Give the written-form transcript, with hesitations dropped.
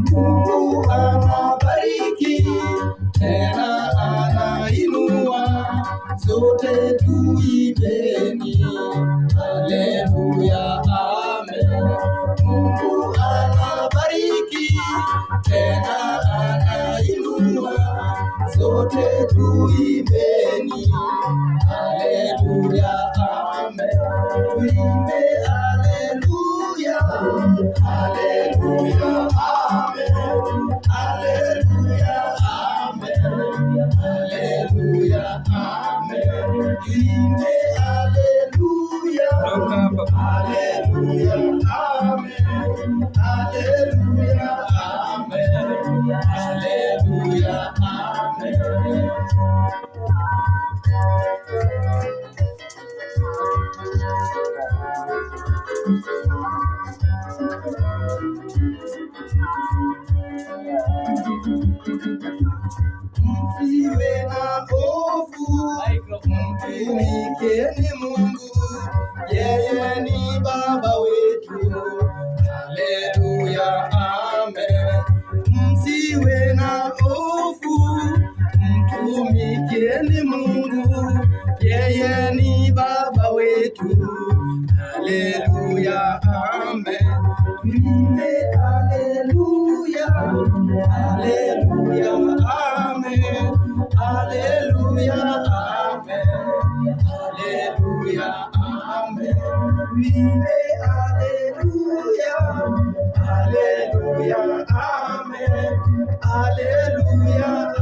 Mungu anabariki tena anainua, sote tuimbeni haleluya, amen. Mungu anabariki tena anainua, sote tuimbeni haleluya, amen. Tuimbe haleluya, haleluya, amen. Haleluya, amen. Haleluya, amen. Tuimbe haleluya, haleluya, amen. Haleluya, amen. Haleluya, amen. Msiwe na hofu, mtumikeni Mungu, yeye ni Baba wetu. Haleluya, amen. Msiwe na hofu, mtumikeni Mungu, yeye ni Baba wetu. Haleluya, amen. Tuimbe haleluya, haleluya, amen. Haleluya, amen. Haleluya, amen. Tuimbe haleluya, haleluya, amen. Haleluya,